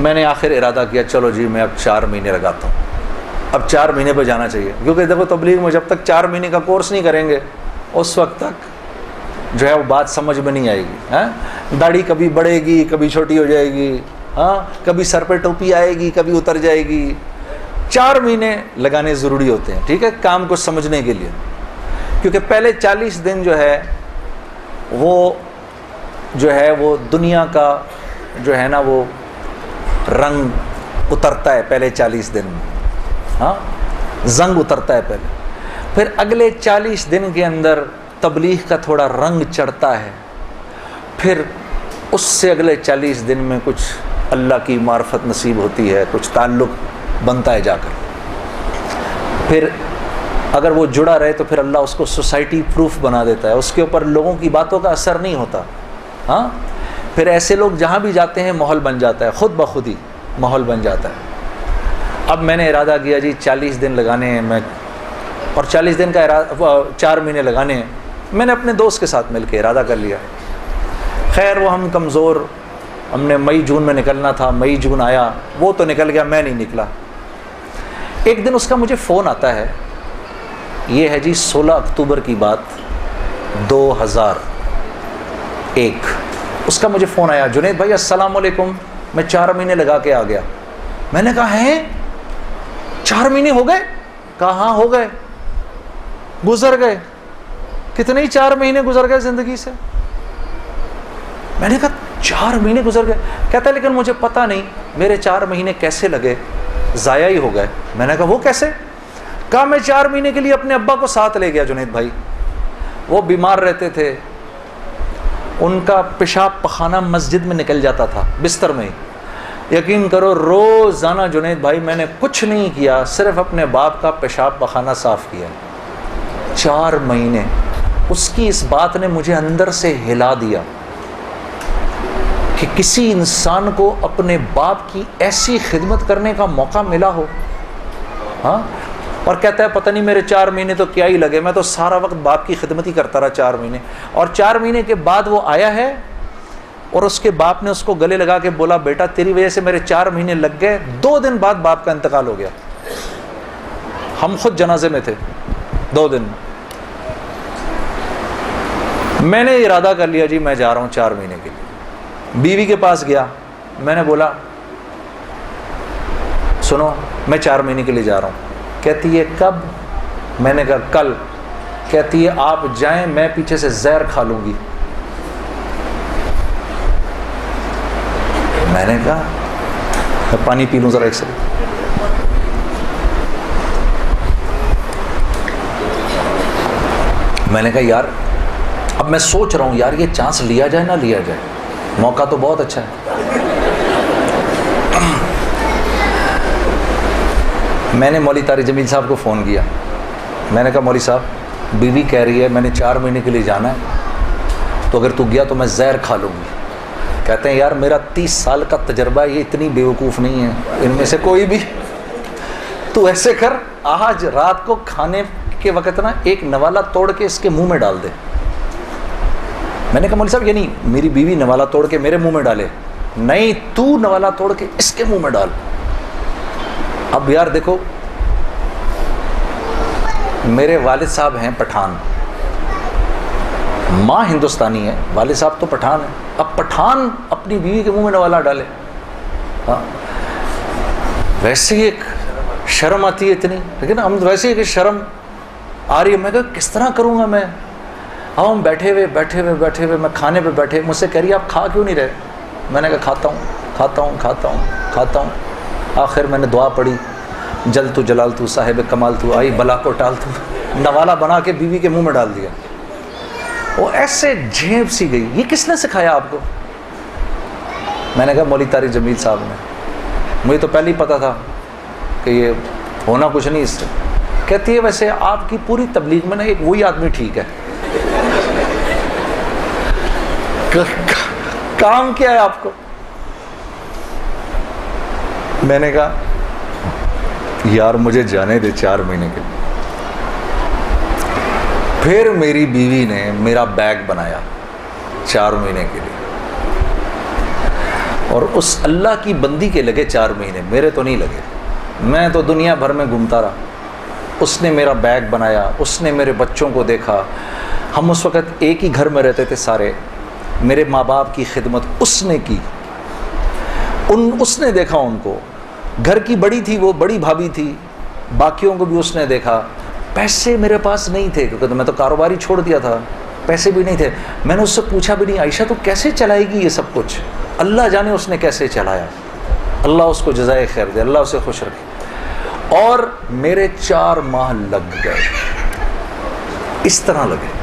میں نے آخر ارادہ کیا چلو جی میں اب 4 مہینے لگاتا ہوں، اب 4 مہینے پہ جانا چاہیے، کیونکہ دیکھو تبلیغ میں جب تک 4 مہینے کا کورس نہیں کریں گے اس وقت تک جو ہے وہ بات سمجھ میں نہیں آئے گی. ہاں داڑھی کبھی بڑھے گی کبھی چھوٹی ہو جائے گی، ہاں کبھی سر پہ ٹوپی آئے گی کبھی اتر جائے گی. 4 مہینے لگانے ضروری ہوتے ہیں، ٹھیک ہے، کام کو سمجھنے کے لیے. کیونکہ پہلے 40 دن جو ہے وہ دنیا کا جو ہے نا وہ رنگ اترتا ہے پہلے 40 دن میں، ہاں زنگ اترتا ہے پہلے. پھر اگلے 40 دن کے اندر تبلیغ کا تھوڑا رنگ چڑھتا ہے، پھر اس سے اگلے 40 دن میں کچھ اللہ کی معرفت نصیب ہوتی ہے، کچھ تعلق بنتا ہے جا کر. پھر اگر وہ جڑا رہے تو پھر اللہ اس کو سوسائٹی پروف بنا دیتا ہے، اس کے اوپر لوگوں کی باتوں کا اثر نہیں ہوتا. ہاں پھر ایسے لوگ جہاں بھی جاتے ہیں ماحول بن جاتا ہے، خود بخود ہی ماحول بن جاتا ہے. اب میں نے ارادہ کیا جی 40 دن لگانے ہیں میں، اور 40 دن کا 4 مہینے لگانے ہیں. میں نے اپنے دوست کے ساتھ مل کے ارادہ کر لیا. خیر وہ ہم کمزور، ہم نے مئی جون میں نکلنا تھا، مئی جون آیا، وہ تو نکل گیا، میں نہیں نکلا. ایک دن اس کا مجھے فون آتا ہے، یہ ہے جی 16 اکتوبر کی بات 2001. اس کا مجھے فون آیا، جنید بھائی السلام علیکم، میں 4 مہینے لگا کے آ گیا. میں نے کہا ہیں 4 مہینے ہو گئے؟ کہا ہاں ہو گئے. گزر گئے کتنے ہی 4 مہینے گزر گئے زندگی سے. میں نے کہا 4 مہینے گزر گئے؟ کہتا ہے لیکن مجھے پتہ نہیں میرے 4 مہینے کیسے لگے، ضائع ہی ہو گئے. میں نے کہا وہ کیسے؟ کہا میں 4 مہینے کے لیے اپنے ابا کو ساتھ لے گیا جنید بھائی، وہ بیمار رہتے تھے، ان کا پیشاب پخانہ مسجد میں نکل جاتا تھا بستر میں ہی. یقین کرو روزانہ جنید بھائی میں نے کچھ نہیں کیا، صرف اپنے باپ کا پیشاب پخانہ صاف کیا. 4 مہینے. اس کی اس بات نے مجھے اندر سے ہلا دیا کہ کسی انسان کو اپنے باپ کی ایسی خدمت کرنے کا موقع ملا ہو. ہاں اور کہتا ہے پتہ نہیں میرے 4 مہینے تو کیا ہی لگے، میں تو سارا وقت باپ کی خدمت ہی کرتا رہا 4 مہینے. اور 4 مہینے کے بعد وہ آیا ہے اور اس کے باپ نے اس کو گلے لگا کے بولا بیٹا تیری وجہ سے میرے 4 مہینے لگ گئے. 2 دن بعد باپ کا انتقال ہو گیا. ہم خود جنازے میں تھے 2 دن. میں نے ارادہ کر لیا جی میں جا رہا ہوں 4 مہینے کے لیے. بیوی کے پاس گیا، میں نے بولا سنو میں 4 مہینے کے لیے جا رہا ہوں. کہتی ہے کب؟ میں نے کہا کل. کہتی ہے آپ جائیں میں پیچھے سے زہر کھا لوں گی. میں نے کہا میں پانی پی لوں ذرا ایک سیکنڈ. میں نے کہا یار اب میں سوچ رہا ہوں یار یہ چانس لیا جائے نہ لیا جائے، موقع تو بہت اچھا ہے. میں نے مولوی طارق جمیل صاحب کو فون کیا. میں نے کہا مولوی صاحب بیوی کہہ رہی ہے میں نے 4 مہینے کے لیے جانا ہے، تو اگر تو گیا تو میں زہر کھا لوں گی. کہتے ہیں یار میرا 30 سال کا تجربہ ہے، یہ اتنی بیوقوف نہیں ہے ان میں سے کوئی بھی. تو ایسے کر آج رات کو کھانے کے وقت نا ایک نوالا توڑ کے اس کے منہ میں ڈال دے. میں نے کہا مولوی صاحب یہ نہیں میری بیوی نوالا توڑ کے میرے منہ میں ڈالے، نہیں تو نوالا توڑ کے اس کے منہ میں ڈال. اب یار دیکھو میرے والد صاحب ہیں پٹھان، ماں ہندوستانی ہے، والد صاحب تو پٹھان ہیں. اب پٹھان اپنی بیوی کے منہ میں نوالا ڈالے. ہاں ویسے ہی ایک شرم آتی ہے اتنی، لیکن ہم ویسے ہی کہ شرم آ رہی ہے. میں کہا کس طرح کروں گا میں. اب ہم بیٹھے ہوئے میں کھانے پہ بیٹھے، مجھ سے کہہ رہی ہے آپ کھا کیوں نہیں رہے. میں نے کہا کھاتا ہوں. آخر میں نے دعا پڑھی جل تو جلال تو صاحب کمال تو آئی بلا کو ٹال تو، نوالا بنا کے بیوی کے منہ میں ڈال دیا. وہ ایسے جھیب سی گئی. یہ کس نے سکھایا آپ کو؟ میں نے کہا مولوی طارق جمیل صاحب نے. مجھے تو پہلے ہی پتا تھا کہ یہ ہونا کچھ نہیں اس سے. کہتی ہے ویسے آپ کی پوری تبلیغ میں نا ایک وہی آدمی ٹھیک ہے. کام کیا ہے آپ کو؟ میں نے کہا یار مجھے جانے دے 4 مہینے کے لیے. پھر میری بیوی نے میرا بیگ بنایا 4 مہینے کے لیے. اور اس اللہ کی بندی کے لگے 4 مہینے، میرے تو نہیں لگے. میں تو دنیا بھر میں گھومتا رہا. اس نے میرا بیگ بنایا، اس نے میرے بچوں کو دیکھا. ہم اس وقت ایک ہی گھر میں رہتے تھے سارے. میرے ماں باپ کی خدمت اس نے کی، اس نے دیکھا ان کو. گھر کی بڑی تھی وہ، بڑی بھابھی تھی، باقیوں کو بھی اس نے دیکھا. پیسے میرے پاس نہیں تھے کیونکہ میں تو کاروبار ہی چھوڑ دیا تھا، پیسے بھی نہیں تھے. میں نے اس سے پوچھا بھی نہیں، عائشہ تو کیسے چلائے گی یہ سب کچھ؟ اللہ جانے اس نے کیسے چلایا. اللہ اس کو جزائے خیر دے، اللہ اسے خوش رکھے. اور میرے 4 ماہ لگ گئے، اس طرح لگے.